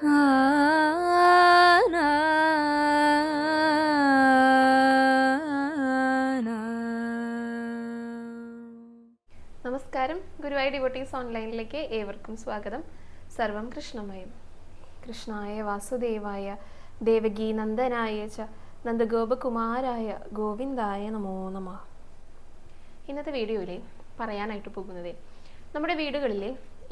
നമസ്കാരം, ഗുരുവായൂർ ഡിവോട്ടീസ് ഓൺലൈനിലേക്ക് ഏവർക്കും സ്വാഗതം. സർവം കൃഷ്ണമയം. കൃഷ്ണായ വാസുദേവായ ദേവകീ നന്ദനായ ച നന്ദഗോപകുമാരായ ഗോവിന്ദായ നമോ നമഃ. ഇന്നത്തെ വീഡിയോയിൽ പറയാനായിട്ട് പോകുന്നത് നമ്മുടെ വീടുകളിൽ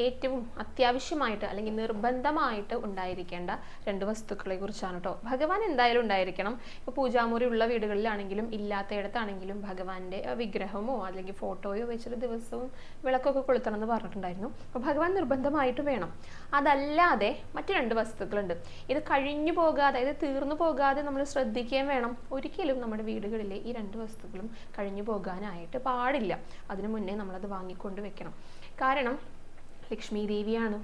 ഏറ്റവും അത്യാവശ്യമായിട്ട് അല്ലെങ്കിൽ നിർബന്ധമായിട്ട് ഉണ്ടായിരിക്കേണ്ട രണ്ട് വസ്തുക്കളെ കുറിച്ചാണ് കേട്ടോ. ഭഗവാൻ എന്തായാലും ഉണ്ടായിരിക്കണം. ഇപ്പോൾ പൂജാമുറി ഉള്ള വീടുകളിലാണെങ്കിലും ഇല്ലാത്തയിടത്താണെങ്കിലും ഭഗവാന്റെ വിഗ്രഹമോ അല്ലെങ്കിൽ ഫോട്ടോയോ വെച്ചിട്ട് ദിവസവും വിളക്കൊക്കെ കൊളുത്തണം എന്ന് പറഞ്ഞിട്ടുണ്ടായിരുന്നു. അപ്പോൾ ഭഗവാൻ നിർബന്ധമായിട്ട് വേണം. അതല്ലാതെ മറ്റു രണ്ട് വസ്തുക്കളുണ്ട്. ഇത് കഴിഞ്ഞു പോകാതെ, അതായത് തീർന്നു പോകാതെ നമ്മൾ ശ്രദ്ധിക്കുകയും വേണം. ഒരിക്കലും നമ്മുടെ വീടുകളിലെ ഈ രണ്ട് വസ്തുക്കളും കഴിഞ്ഞു പോകാനായിട്ട് പാടില്ല. അതിനു മുന്നേ നമ്മളത് വാങ്ങിക്കൊണ്ട് വെക്കണം. കാരണം ലക്ഷ്മി ദേവിയാണ്.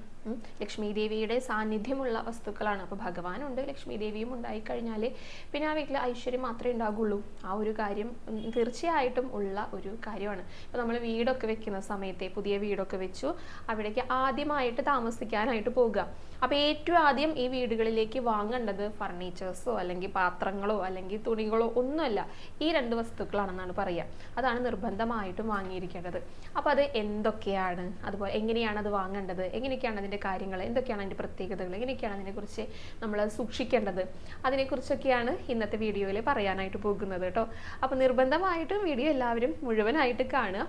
ലക്ഷ്മി ദേവിയുടെ സാന്നിധ്യമുള്ള വസ്തുക്കളാണ്. അപ്പോൾ ഭഗവാനുണ്ട്, ലക്ഷ്മി ദേവിയും ഉണ്ടായിക്കഴിഞ്ഞാൽ പിന്നെ ആ വീട്ടിൽ ഐശ്വര്യം മാത്രമേ ഉണ്ടാകുള്ളൂ. ആ ഒരു കാര്യം തീർച്ചയായിട്ടും ഉള്ള ഒരു കാര്യമാണ്. ഇപ്പോൾ നമ്മൾ വീടൊക്കെ വെക്കുന്ന സമയത്തെ, പുതിയ വീടൊക്കെ വെച്ചു, അവിടേക്ക് ആദ്യമായിട്ട് താമസിക്കാനായിട്ട് പോകുക. അപ്പോൾ ഏറ്റവും ആദ്യം ഈ വീടുകളിലേക്ക് വാങ്ങേണ്ടത് ഫർണിച്ചേഴ്സോ അല്ലെങ്കിൽ പാത്രങ്ങളോ അല്ലെങ്കിൽ തുണികളോ ഒന്നുമല്ല, ഈ രണ്ട് വസ്തുക്കളാണെന്നാണ് പറയുക. അതാണ് നിർബന്ധമായിട്ടും വാങ്ങിയിരിക്കേണ്ടത്. അപ്പോൾ അത് എന്തൊക്കെയാണ്, അതുപോലെ എങ്ങനെയാണ് അത് വാങ്ങേണ്ടത്, എങ്ങനെയൊക്കെയാണ് അതിൻ്റെ കാര്യങ്ങൾ, എന്തൊക്കെയാണ് അതിൻ്റെ പ്രത്യേകതകൾ, എങ്ങനെയൊക്കെയാണ് അതിനെക്കുറിച്ച് നമ്മൾ സൂക്ഷിക്കേണ്ടത്, അതിനെക്കുറിച്ചൊക്കെയാണ് ഇന്നത്തെ വീഡിയോയിൽ പറയാനായിട്ട് പോകുന്നത് കേട്ടോ. അപ്പോൾ നിർബന്ധമായിട്ടും വീഡിയോ എല്ലാവരും മുഴുവനായിട്ട് കാണുക.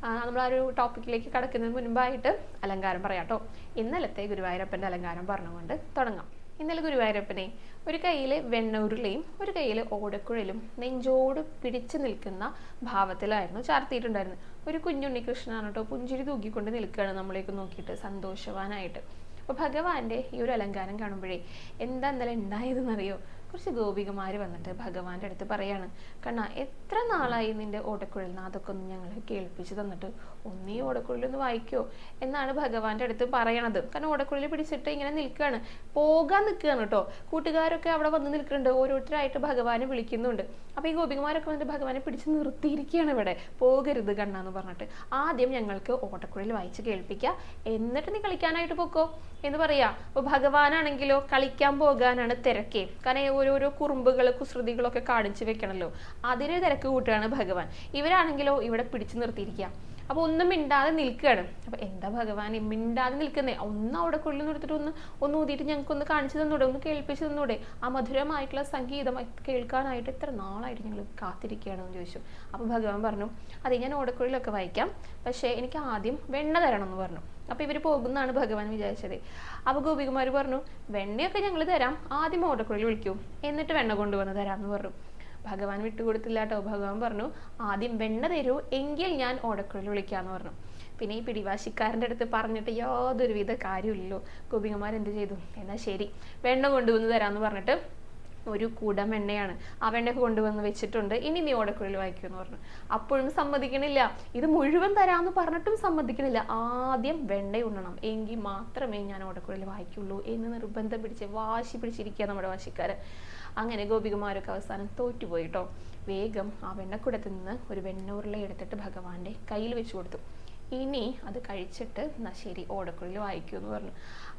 നമ്മൾ ആ ഒരു ടോപ്പിക്കിലേക്ക് കടക്കുന്നതിന് മുൻപായിട്ട് അലങ്കാരം പറയാം കേട്ടോ. ഇന്നലത്തെ ഗുരുവായൂരപ്പൻ്റെ അലങ്കാരം പറഞ്ഞുകൊണ്ട് തുടങ്ങാം. ഇന്നലെ ഗുരുവായൂരപ്പനെ ഒരു കയ്യിൽ വെണ്ണൂരിലെയും ഒരു കയ്യിൽ ഓടക്കുഴലും നെഞ്ചോട് പിടിച്ചു നിൽക്കുന്ന ഭാവത്തിലായിരുന്നു ചാർത്തിയിട്ടുണ്ടായിരുന്നത്. ഒരു കുഞ്ഞുണ്ണികൃഷ്ണനാണ് കേട്ടോ. പുഞ്ചിരി തൂക്കിക്കൊണ്ട് നിൽക്കുകയാണ് നമ്മളേക്ക് നോക്കിയിട്ട് സന്തോഷവാനായിട്ട്. അപ്പോൾ ഭഗവാന്റെ ഈ ഒരു അലങ്കാരം കാണുമ്പോഴേ എന്താ ഇന്നലെ ഉണ്ടായതെന്നറിയോ? കുറച്ച് ഗോപികമാർ വന്നിട്ട് ഭഗവാന്റെ അടുത്ത് പറയാണ്, കണ്ണാ എത്ര നാളായി നിന്റെ ഓടക്കുഴൽ അതൊക്കെ ഒന്ന് ഞങ്ങൾ കേൾപ്പിച്ച് തന്നിട്ട് ഒന്നീ ഓടക്കുഴലൊന്ന് വായിക്കോ എന്നാണ് ഭഗവാന്റെ അടുത്ത് പറയണത്. കാരണം ഓടക്കുഴൽ പിടിച്ചിട്ട് ഇങ്ങനെ നിൽക്കുകയാണ്, പോകാൻ നിൽക്കുകയാണ് കേട്ടോ. കൂട്ടുകാരൊക്കെ അവിടെ വന്ന് നിൽക്കുന്നുണ്ട്, ഓരോരുത്തരായിട്ട് ഭഗവാനെ വിളിക്കുന്നുണ്ട്. അപ്പോൾ ഈ ഗോപികമാരൊക്കെ വന്നിട്ട് ഭഗവാനെ പിടിച്ച് നിർത്തിയിരിക്കുകയാണ് ഇവിടെ, പോകരുത് കണ്ണാന്ന് പറഞ്ഞിട്ട്. ആദ്യം ഞങ്ങൾക്ക് ഓടക്കുഴൽ വായിച്ച് കേൾപ്പിക്കുക, എന്നിട്ട് നീ കളിക്കാനായിട്ട് പോക്കോ എന്ന് പറയാ. അപ്പോൾ ഭഗവാനാണെങ്കിലോ കളിക്കാൻ പോകാനാണ് തിരക്കേ. കാരണം ഓരോരോ കുറുമ്പുകൾ കുസൃതികളൊക്കെ കാണിച്ചു വെക്കണല്ലോ, അതിന് തിരക്ക് കൂട്ടുകയാണ് ഭഗവാൻ. ഇവരാണെങ്കിലോ ഇവിടെ പിടിച്ചു നിർത്തിയിരിക്കുക. അപ്പൊ ഒന്നും മിണ്ടാതെ നിൽക്കുകയാണ്. അപ്പൊ എന്താ ഭഗവാൻ മിണ്ടാതെ നിൽക്കുന്നേ? ഒന്ന് അവിടെ കൊള്ളി നിർത്തിട്ട് ഒന്ന് ഊതിയിട്ട് ഞങ്ങൾക്ക് ഒന്ന് കാണിച്ചു തന്നൂടെ, ഒന്ന് കേൾപ്പിച്ചു തന്നൂടെ? ആ മധുരമായിട്ടുള്ള സംഗീതം കേൾക്കാനായിട്ട് എത്ര നാളായിട്ട് ഞങ്ങൾ കാത്തിരിക്കുകയാണെന്ന് ചോദിച്ചു. അപ്പൊ ഭഗവാൻ പറഞ്ഞു, അതെ ഞാൻ ഓടക്കുഴലൊക്കെ വായിക്കാം, പക്ഷേ എനിക്ക് ആദ്യം വെണ്ണ തരണം എന്ന് പറഞ്ഞു. അപ്പൊ ഇവര് പോകുന്നതാണ് ഭഗവാൻ വിചാരിച്ചത്. അപ്പൊ ഗോപികുമാർ പറഞ്ഞു, വെണ്ണയൊക്കെ ഞങ്ങൾ തരാം, ആദ്യം ഓടക്കുഴൽ വിളിക്കൂ, എന്നിട്ട് വെണ്ണ കൊണ്ടുവന്ന് തരാമെന്ന് പറഞ്ഞു. ഭഗവാൻ വിട്ടുകൊടുത്തില്ല കേട്ടോ. ഭഗവാൻ പറഞ്ഞു, ആദ്യം വെണ്ണ തരൂ, എങ്കിൽ ഞാൻ ഓടക്കുഴൽ വിളിക്കാന്ന് പറഞ്ഞു. പിന്നെ ഈ പിടിവാശിക്കാരൻ്റെ അടുത്ത് പറഞ്ഞിട്ട് യാതൊരുവിധ കാര്യമില്ലല്ലോ. ഗോപികമാർ എന്ത് ചെയ്തു? എന്നാൽ ശരി, വെണ്ണ കൊണ്ടുവന്ന് തരാമെന്ന് പറഞ്ഞിട്ട് ഒരു കുടം വെണ്ണയാണ്, ആ വെണ്ണയൊക്കെ കൊണ്ടുവന്ന് വെച്ചിട്ടുണ്ട്, ഇനി നീ ഓടക്കുഴൽ വായിക്കുമെന്ന് പറഞ്ഞു. അപ്പോഴും സമ്മതിക്കണില്ല. ഇത് മുഴുവൻ തരാമെന്ന് പറഞ്ഞിട്ടും സമ്മതിക്കണില്ല. ആദ്യം വെണ്ണ ഉണ്ണണം, എങ്കിൽ മാത്രമേ ഞാൻ ഓടക്കുഴൽ വായിക്കുള്ളൂ എന്ന് നിർബന്ധം പിടിച്ച് വാശി പിടിച്ചിരിക്കുക നമ്മുടെ വാശിക്കാരൻ. അങ്ങനെ ഗോപികമാരൊക്കെ അവസാനം തോറ്റുപോയിട്ടോ. വേഗം ആ വെണ്ണക്കുടത്തിൽ നിന്ന് ഒരു വെണ്ണൂറില എടുത്തിട്ട് ഭഗവാന്റെ കയ്യിൽ വെച്ച് കൊടുത്തു. ഇനി അത് കഴിച്ചിട്ട് എന്നാ ശരി ഓടക്കുഴൽ വായിക്കൂ എന്ന് പറഞ്ഞു.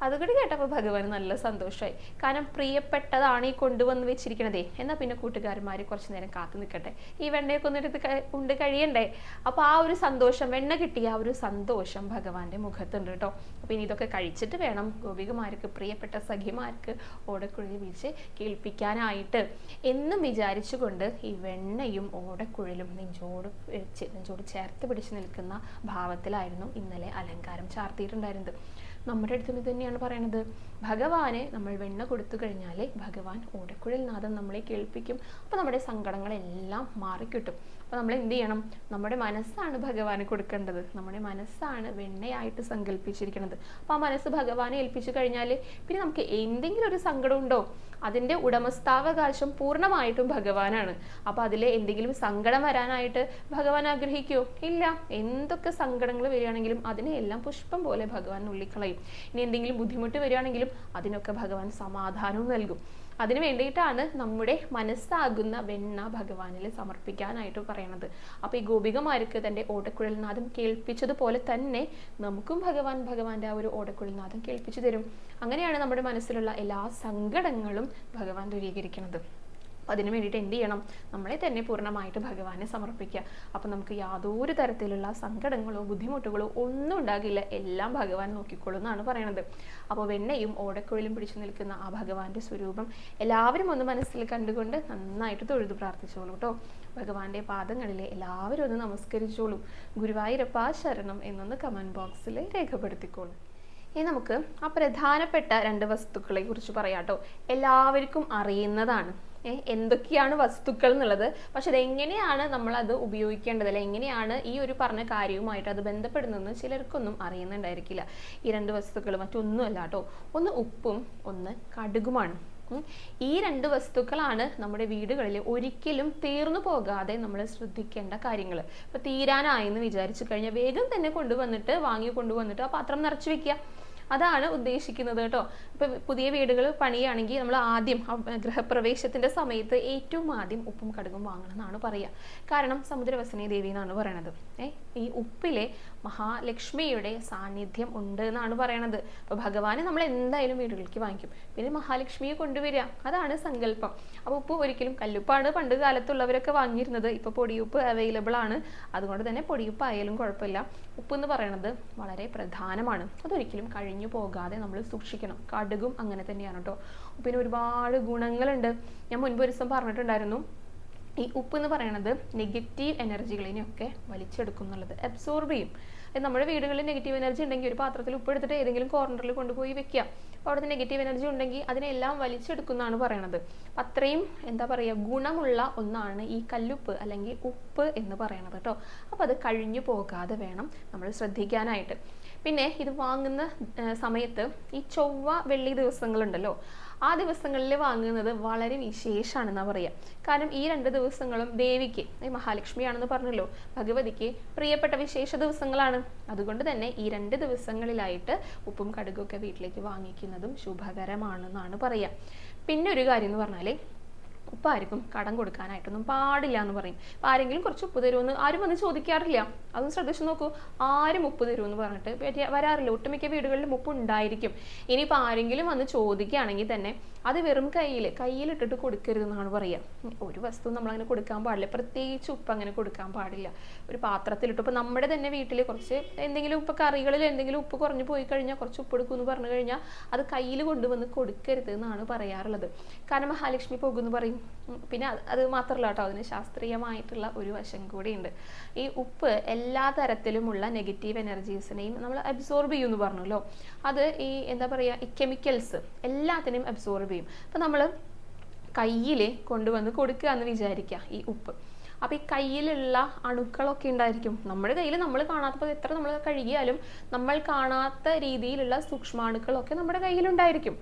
അതുകൂടി കേട്ടപ്പോൾ ഭഗവാൻ നല്ല സന്തോഷമായി. കാരണം പ്രിയപ്പെട്ടതാണ് ഈ കൊണ്ടുവന്ന് വെച്ചിരിക്കണതേ. എന്നാൽ പിന്നെ കൂട്ടുകാരന്മാർ കുറച്ചു നേരം കാത്തു നിൽക്കട്ടെ, ഈ വെണ്ണയൊക്കെ ഒന്നെടുത്ത് ഉണ്ട് കഴിയണ്ടേ. അപ്പോൾ ആ ഒരു സന്തോഷം, വെണ്ണ കിട്ടിയ ആ ഒരു സന്തോഷം ഭഗവാന്റെ മുഖത്തുണ്ട് കേട്ടോ. അപ്പോൾ ഇനി ഇതൊക്കെ കഴിച്ചിട്ട് വേണം ഗോപികമാർക്ക്, പ്രിയപ്പെട്ട സഖിമാർക്ക് ഓടക്കുഴൽ വീഴ്ച കേൾപ്പിക്കാനായിട്ട് എന്നും വിചാരിച്ചുകൊണ്ട് ഈ വെണ്ണയും ഓടക്കുഴലും നെഞ്ചോട് ചേർത്ത് പിടിച്ച് നിൽക്കുന്ന ഭാവത്തിലായിരുന്നു ഇന്നലെ അലങ്കാരം ചാർത്തിയിട്ടുണ്ടായിരുന്നത്. നമ്മുടെ അടുത്തുനിന്ന് തന്നെയാണ് പറയണത്, ഭഗവാനെ നമ്മൾ വെണ്ണ കൊടുത്തു കഴിഞ്ഞാൽ ഭഗവാൻ ഓടക്കുഴൽ നാദം നമ്മളെ കേൾപ്പിക്കും. അപ്പോൾ നമ്മുടെ സങ്കടങ്ങളെല്ലാം മാറിക്കിട്ടും. അപ്പോൾ നമ്മൾ എന്ത് ചെയ്യണം? നമ്മുടെ മനസ്സാണ് ഭഗവാന് കൊടുക്കേണ്ടത്. നമ്മുടെ മനസ്സാണ് വെണ്ണയായിട്ട് സങ്കല്പിച്ചിരിക്കുന്നത്. അപ്പോൾ ആ മനസ്സ് ഭഗവാനെ ഏൽപ്പിച്ചു കഴിഞ്ഞാൽ പിന്നെ നമുക്ക് എന്തെങ്കിലും ഒരു സങ്കടം ഉണ്ടോ, അതിൻ്റെ ഉടമസ്ഥാവകാശം പൂർണ്ണമായിട്ടും ഭഗവാനാണ്. അപ്പോൾ അതിൽ എന്തെങ്കിലും സങ്കടം വരാനായിട്ട് ഭഗവാൻ ആഗ്രഹിക്കുമോ? ഇല്ല. എന്തൊക്കെ സങ്കടങ്ങൾ വരികയാണെങ്കിലും അതിനെയെല്ലാം പുഷ്പം പോലെ ഭഗവാൻ നുള്ളിക്കളയും. ഇനി എന്തെങ്കിലും ബുദ്ധിമുട്ട് വരികയാണെങ്കിലും അതിനൊക്കെ ഭഗവാൻ സമാധാനവും നൽകും. അതിന് വേണ്ടിയിട്ടാണ് നമ്മുടെ മനസ്സാകുന്ന വെണ്ണ ഭഗവാനിൽ സമർപ്പിക്കാനായിട്ട് പറയണത്. അപ്പോൾ ഈ ഗോപികമാർക്ക് തൻ്റെ ഓടക്കുഴൽനാദം കേൾപ്പിച്ചതുപോലെ തന്നെ നമുക്കും ഭഗവാന്റെ ആ ഒരു ഓടക്കുഴൽനാദം കേൾപ്പിച്ചു തരും. അങ്ങനെയാണ് നമ്മുടെ മനസ്സിലുള്ള എല്ലാ സങ്കടങ്ങളും ഭഗവാൻ ദൂരീകരിക്കുന്നത്. അതിന് വേണ്ടിയിട്ട് എന്ത് ചെയ്യണം? നമ്മളെ തന്നെ പൂർണ്ണമായിട്ട് ഭഗവാനെ സമർപ്പിക്കുക. അപ്പം നമുക്ക് യാതൊരു തരത്തിലുള്ള സങ്കടങ്ങളോ ബുദ്ധിമുട്ടുകളോ ഒന്നും ഉണ്ടാകില്ല, എല്ലാം ഭഗവാൻ നോക്കിക്കോളും എന്നാണ് പറയണത്. അപ്പോൾ വെണ്ണയും ഓടക്കുഴലും പിടിച്ചു നിൽക്കുന്ന ആ ഭഗവാന്റെ സ്വരൂപം എല്ലാവരും ഒന്ന് മനസ്സിൽ കണ്ടുകൊണ്ട് നന്നായിട്ട് തൊഴുതു പ്രാർത്ഥിച്ചോളൂ കേട്ടോ. ഭഗവാന്റെ പാദങ്ങളിൽ എല്ലാവരും ഒന്ന് നമസ്കരിച്ചോളൂ. ഗുരുവായൂരപ്പ ശരണം എന്നൊന്ന് കമൻറ്റ് ബോക്സിൽ രേഖപ്പെടുത്തിക്കോളൂ. ഇനി നമുക്ക് ആ പ്രധാനപ്പെട്ട 2 വസ്തുക്കളെ കുറിച്ച് പറയാം കേട്ടോ. എല്ലാവർക്കും അറിയുന്നതാണ് എന്തൊക്കെയാണ് വസ്തുക്കൾ എന്നുള്ളത്. പക്ഷെ അതെങ്ങനെയാണ് നമ്മളത് ഉപയോഗിക്കേണ്ടത്, അല്ലെ എങ്ങനെയാണ് ഈ ഒരു പറഞ്ഞ കാര്യവുമായിട്ട് അത് ബന്ധപ്പെടുന്നതെന്ന് ചിലർക്കൊന്നും അറിയുന്നുണ്ടായിരിക്കില്ല. ഈ 2 വസ്തുക്കൾ മറ്റൊന്നുമല്ല കേട്ടോ. ഒന്ന് ഉപ്പും ഒന്ന് കടുകുമാണ്. ഈ 2 വസ്തുക്കളാണ് നമ്മുടെ വീടുകളിൽ ഒരിക്കലും തീർന്നു പോകാതെ നമ്മൾ ശ്രദ്ധിക്കേണ്ട കാര്യങ്ങൾ. ഇപ്പൊ തീരാനായെന്ന് വിചാരിച്ചു കഴിഞ്ഞാൽ വേഗം തന്നെ കൊണ്ടുവന്നിട്ട് ആ പാത്രം നിറച്ചു വെക്കുക. അതാണ് ഉദ്ദേശിക്കുന്നത് കേട്ടോ. ഇപ്പൊ പുതിയ വീടുകൾ പണിയാണെങ്കിൽ നമ്മൾ ആദ്യം ഗൃഹപ്രവേശത്തിന്റെ സമയത്ത് ഏറ്റവും ആദ്യം ഉപ്പും കടുകും വാങ്ങണം എന്നാണ് പറയുക. കാരണം സമുദ്രവസനി ദേവി എന്നാണ് പറയണത്. ഈ ഉപ്പിലെ മഹാലക്ഷ്മിയുടെ സാന്നിധ്യം ഉണ്ട് എന്നാണ് പറയണത്. അപ്പൊ ഭഗവാനെ നമ്മൾ എന്തായാലും വീടുകളിലേക്ക് വാങ്ങിക്കും, പിന്നെ മഹാലക്ഷ്മിയെ കൊണ്ടുവരിക, അതാണ് സങ്കല്പം. അപ്പൊ ഉപ്പ് ഒരിക്കലും, കല്ലുപ്പാണ് പണ്ട് കാലത്തുള്ളവരൊക്കെ വാങ്ങിയിരുന്നത്, ഇപ്പൊ പൊടിയുപ്പ് അവൈലബിൾ ആണ്. അതുകൊണ്ട് തന്നെ പൊടിയുപ്പ് ആയാലും കുഴപ്പമില്ല. ഉപ്പ് എന്ന് പറയണത് വളരെ പ്രധാനമാണ്. അതൊരിക്കലും കഴിഞ്ഞു പോകാതെ നമ്മൾ സൂക്ഷിക്കണം. കടുകും അങ്ങനെ തന്നെയാണ് കേട്ടോ. ഉപ്പിന് ഒരുപാട് ഗുണങ്ങളുണ്ട്. ഞാൻ മുൻപ് ഒരു ദിവസം പറഞ്ഞിട്ടുണ്ടായിരുന്നു, ഈ ഉപ്പ് എന്ന് പറയുന്നത് നെഗറ്റീവ് എനർജികളിനെയൊക്കെ വലിച്ചെടുക്കും എന്നുള്ളത്, അബ്സോർബ് ചെയ്യും. നമ്മുടെ വീടുകളിൽ നെഗറ്റീവ് എനർജി ഉണ്ടെങ്കിൽ ഒരു പാത്രത്തിൽ ഉപ്പ് എടുത്തിട്ട് ഏതെങ്കിലും കോർണറിൽ കൊണ്ടുപോയി വെക്കുക. അപ്പോൾ അവിടുത്തെ നെഗറ്റീവ് എനർജി ഉണ്ടെങ്കിൽ അതിനെല്ലാം വലിച്ചെടുക്കുന്നതാണ് പറയണത്. അത്രയും എന്താ പറയുക, ഗുണമുള്ള ഒന്നാണ് ഈ കല്ലുപ്പ് അല്ലെങ്കിൽ ഉപ്പ് എന്ന് പറയണത് കേട്ടോ. അപ്പോൾ അത് കഴിഞ്ഞു പോകാതെ വേണം നമ്മൾ ശ്രദ്ധിക്കാനായിട്ട്. പിന്നെ ഇത് വാങ്ങുന്ന സമയത്ത് ഈ ചൊവ്വ വെള്ളി ദിവസങ്ങളുണ്ടല്ലോ, ആ ദിവസങ്ങളിൽ വാങ്ങുന്നത് വളരെ വിശേഷമാണെന്നാണ് പറയുക. കാരണം ഈ 2 ദിവസങ്ങളും ദേവിക്ക്, മഹാലക്ഷ്മിയാണെന്ന് പറഞ്ഞല്ലോ, ഭഗവതിക്ക് പ്രിയപ്പെട്ട വിശേഷ ദിവസങ്ങളാണ്. അതുകൊണ്ട് തന്നെ ഈ 2 ദിവസങ്ങളിലായിട്ട് ഉപ്പും കടുകൊക്കെ വീട്ടിലേക്ക് വാങ്ങിക്കുന്നതും ശുഭകരമാണെന്നാണ് പറയുക. പിന്നെ ഒരു കാര്യം എന്ന് പറഞ്ഞാൽ, ഉപ്പ് ആർക്കും കടം കൊടുക്കാനായിട്ടൊന്നും പാടില്ല എന്ന് പറയും. അപ്പം ആരെങ്കിലും കുറച്ച് ഉപ്പ് തരുമെന്ന് ആരും വന്ന് ചോദിക്കാറില്ല. അതൊന്ന് ശ്രദ്ധിച്ചു നോക്കൂ. ആരും ഉപ്പ് തരുമെന്ന് പറഞ്ഞിട്ട് വരാറില്ല. ഒട്ടുമിക്ക വീടുകളിലും ഉപ്പ് ഉണ്ടായിരിക്കും. ഇനിയിപ്പോൾ ആരെങ്കിലും വന്ന് ചോദിക്കുകയാണെങ്കിൽ തന്നെ അത് വെറും കയ്യിലിട്ടിട്ട് കൊടുക്കരുതെന്നാണ് പറയുക. ഒരു വസ്തു നമ്മളങ്ങനെ കൊടുക്കാൻ പാടില്ല, പ്രത്യേകിച്ച് ഉപ്പ് അങ്ങനെ കൊടുക്കാൻ പാടില്ല. ഒരു പാത്രത്തിലിട്ട്, ഇപ്പോൾ നമ്മുടെ തന്നെ വീട്ടിൽ കുറച്ച് എന്തെങ്കിലും ഉപ്പ്, കറികളിൽ എന്തെങ്കിലും ഉപ്പ് കുറഞ്ഞു പോയി കഴിഞ്ഞാൽ കുറച്ച് ഉപ്പ് എടുക്കുമെന്ന് പറഞ്ഞു കഴിഞ്ഞാൽ അത് കയ്യിൽ കൊണ്ടുവന്ന് കൊടുക്കരുത് എന്നാണ് പറയാറുള്ളത്. കാരണം മഹാലക്ഷ്മി പോകുമെന്ന് പറയും. പിന്നെ അത് മാത്രമല്ല കേട്ടോ, അതിന് ശാസ്ത്രീയമായിട്ടുള്ള ഒരു വശം കൂടിയുണ്ട്. ഈ ഉപ്പ് എല്ലാ തരത്തിലുമുള്ള നെഗറ്റീവ് എനർജീസിനെയും നമ്മൾ അബ്സോർബ് ചെയ്യുമെന്ന് പറഞ്ഞല്ലോ. അത് ഈ എന്താ പറയുക, ഈ കെമിക്കൽസ് എല്ലാത്തിനെയും അബ്സോർബ് ചെയ്യും. അപ്പം നമ്മൾ കയ്യിൽ കൊണ്ടുവന്ന് കൊടുക്കുക എന്ന് വിചാരിക്കുക ഈ ഉപ്പ്. അപ്പോൾ ഈ കയ്യിലുള്ള അണുക്കളൊക്കെ ഉണ്ടായിരിക്കും. നമ്മുടെ കയ്യിൽ നമ്മൾ കാണാത്തപ്പോൾ എത്ര നമ്മൾ കഴുകിയാലും നമ്മൾ കാണാത്ത രീതിയിലുള്ള സൂക്ഷ്മാണുക്കളൊക്കെ നമ്മുടെ കയ്യിലുണ്ടായിരിക്കും.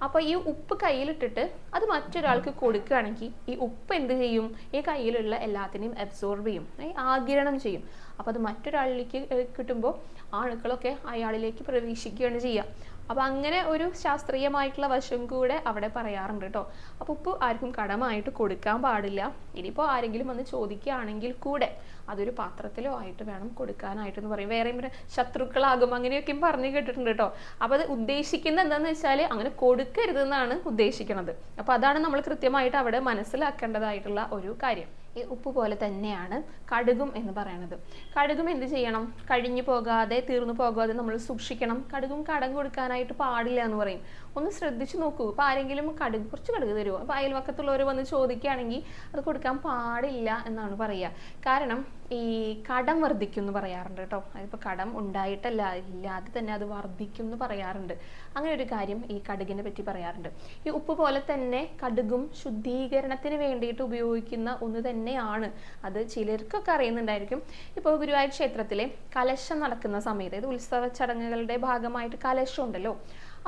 അപ്പോൾ ഈ ഉപ്പ് കയ്യിലിട്ടിട്ട് അത് മറ്റൊരാൾക്ക് കൊടുക്കുകയാണെങ്കിൽ ഈ ഉപ്പ് എന്ത് ചെയ്യും? ഈ കയ്യിലുള്ള എല്ലാത്തിനെയും അബ്സോർബ് ചെയ്യും, ആഗിരണം ചെയ്യും. അപ്പോൾ അത് മറ്റൊരാളിലേക്ക് കിട്ടുമ്പോൾ ആ അണുക്കളൊക്കെ അയാളിലേക്ക് പ്രവേശിക്കുകയാണ് ചെയ്യുക. അപ്പോൾ അങ്ങനെ ഒരു ശാസ്ത്രീയമായിട്ടുള്ള വശം കൂടെ അവിടെ പറയാറുണ്ട് കേട്ടോ. അപ്പോൾ ഉപ്പ് ആർക്കും കടമായിട്ട് കൊടുക്കാൻ പാടില്ല. ഇനിയിപ്പോൾ ആരെങ്കിലും വന്ന് ചോദിക്കുകയാണെങ്കിൽ കൂടെ അതൊരു പാത്രത്തിലോ ആയിട്ട് വേണം കൊടുക്കാനായിട്ടെന്ന് പറയും. വേറെ ശത്രുക്കളാകും അങ്ങനെയൊക്കെയും പറഞ്ഞു കേട്ടിട്ടുണ്ട് കേട്ടോ. അപ്പോൾ അത് ഉദ്ദേശിക്കുന്നത് എന്താണെന്ന് വെച്ചാൽ അങ്ങനെ കൊടുക്കരുതെന്നാണ് ഉദ്ദേശിക്കുന്നത്. അപ്പോൾ അതാണ് നമ്മൾ കൃത്യമായിട്ട് അവിടെ മനസ്സിലാക്കേണ്ടതായിട്ടുള്ള ഒരു കാര്യം. ഈ ഉപ്പ് പോലെ തന്നെയാണ് കടുകും എന്ന് പറയുന്നത്. കടുകും എന്ത് ചെയ്യണം? കഴിഞ്ഞു പോകാതെ, തീർന്നു പോകാതെ നമ്മൾ സൂക്ഷിക്കണം. കടുകും കടം കൊടുക്കാനായിട്ട് പാടില്ല എന്ന് പറയും. ഒന്ന് ശ്രദ്ധിച്ചു നോക്കൂ. ഇപ്പോൾ ആരെങ്കിലും കുറച്ച് കടുക് തരുമോ, അപ്പോൾ അയൽവക്കത്തുള്ളവർ വന്ന് ചോദിക്കുകയാണെങ്കിൽ അത് കൊടുക്കാൻ പാടില്ല എന്നാണ് പറയുക. കാരണം ഈ കടം വർദ്ധിക്കും എന്ന് പറയാറുണ്ട് കേട്ടോ. അതിപ്പോൾ കടം ഉണ്ടായിട്ടല്ല, ഇല്ലാതെ തന്നെ അത് വർദ്ധിക്കും എന്ന് പറയാറുണ്ട്. അങ്ങനെ ഒരു കാര്യം ഈ കടുകിനെ പറ്റി പറയാറുണ്ട്. ഈ ഉപ്പ് പോലെ തന്നെ കടുകും ശുദ്ധീകരണത്തിന് വേണ്ടിയിട്ട് ഉപയോഗിക്കുന്ന ഒന്ന് തന്നെയാണ്. അത് ചിലർക്കൊക്കെ അറിയുന്നുണ്ടായിരിക്കും. ഇപ്പോൾ ഗുരുവായൂർ ക്ഷേത്രത്തിലെ കലശം നടക്കുന്ന സമയത്ത്, ഇത് ഉത്സവ ചടങ്ങുകളുടെ ഭാഗമായിട്ട് കലശം ഉണ്ടല്ലോ.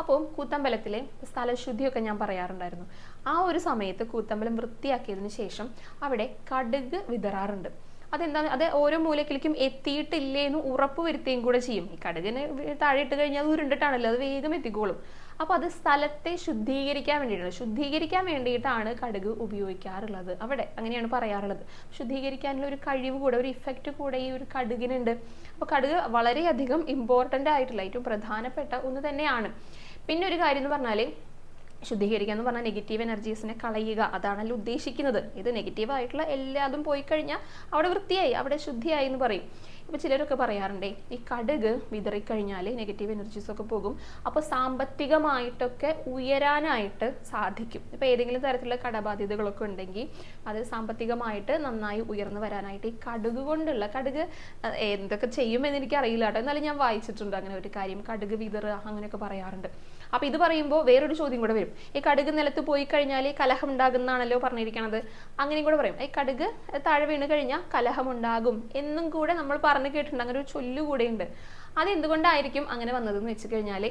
അപ്പോൾ കൂത്തമ്പലത്തിലെ സ്ഥലശുദ്ധിയൊക്കെ ഞാൻ പറയാറുണ്ടായിരുന്നു. ആ ഒരു സമയത്ത് കൂത്തമ്പലം വൃത്തിയാക്കിയതിന് ശേഷം അവിടെ കടുക് വിതറാറുണ്ട്. അതെന്താണ്, അത് ഓരോ മൂലക്കിലേക്കും എത്തിയിട്ടില്ലേ എന്ന് ഉറപ്പ് വരുത്തുകയും കൂടെ ചെയ്യും. ഈ കടുകിന് താഴെ ഇട്ട് കഴിഞ്ഞാൽ അത് ഉരുണ്ടിട്ടാണല്ലോ, അത് വേഗം എത്തിക്കോളും. അപ്പോൾ അത് സ്ഥലത്തെ ശുദ്ധീകരിക്കാൻ വേണ്ടിയിട്ടാണ് കടുക് ഉപയോഗിക്കാറുള്ളത്. അവിടെ അങ്ങനെയാണ് പറയാറുള്ളത്. ശുദ്ധീകരിക്കാനുള്ള ഒരു കഴിവ് കൂടെ, ഒരു ഇഫക്റ്റ് കൂടെ ഈ ഒരു കടുകിനുണ്ട്. അപ്പോൾ കടുക് വളരെയധികം ഇമ്പോർട്ടൻ്റ് ആയിട്ടുള്ള ഏറ്റവും പ്രധാനപ്പെട്ട ഒന്ന് തന്നെയാണ്. പിന്നെ ഒരു കാര്യം എന്ന് പറഞ്ഞാൽ, ശുദ്ധീകരിക്കുക എന്ന് പറഞ്ഞാൽ നെഗറ്റീവ് എനർജീസിനെ കളയുക, അതാണല്ലോ ഉദ്ദേശിക്കുന്നത്. ഇത് നെഗറ്റീവായിട്ടുള്ള എല്ലാതും പോയി കഴിഞ്ഞാൽ അവിടെ വൃത്തിയായി, അവിടെ ശുദ്ധിയായി എന്ന് പറയും. ഇപ്പോൾ ചിലരൊക്കെ പറയാറുണ്ടേ, ഈ കടുക് വിതറിക്കഴിഞ്ഞാൽ നെഗറ്റീവ് എനർജീസൊക്കെ പോകും, അപ്പോൾ സാമ്പത്തികമായിട്ടൊക്കെ ഉയരാനായിട്ട് സാധിക്കും. ഇപ്പോൾ ഏതെങ്കിലും തരത്തിലുള്ള കടബാധ്യതകളൊക്കെ ഉണ്ടെങ്കിൽ അത് സാമ്പത്തികമായിട്ട് നന്നായി ഉയർന്നു വരാനായിട്ട് ഈ കടുക് എന്തൊക്കെ ചെയ്യുമെന്ന് എനിക്കറിയില്ല കേട്ടോ, എന്നാലും ഞാൻ വായിച്ചിട്ടുണ്ട് അങ്ങനെ ഒരു കാര്യം, കടുക് വിതറുക അങ്ങനെയൊക്കെ പറയാറുണ്ട്. അപ്പോൾ ഇത് പറയുമ്പോൾ വേറൊരു ചോദ്യം കൂടെ വരും, ഈ കടുക് നിലത്ത് പോയി കഴിഞ്ഞാൽ കലഹം ഉണ്ടാകുന്നാണല്ലോ പറഞ്ഞിരിക്കണത്, അങ്ങനെയും കൂടെ പറയും. ഈ കടുക് താഴെ വീണ് കഴിഞ്ഞാൽ കലഹം ഉണ്ടാകും എന്നും കൂടെ നമ്മൾ പറഞ്ഞു കേട്ടിട്ടുണ്ട്. അങ്ങനെ ഒരു ചൊല്ലു കൂടെയുണ്ട്. അത് എന്തുകൊണ്ടായിരിക്കും അങ്ങനെ വന്നതെന്ന് വെച്ച് കഴിഞ്ഞാൽ,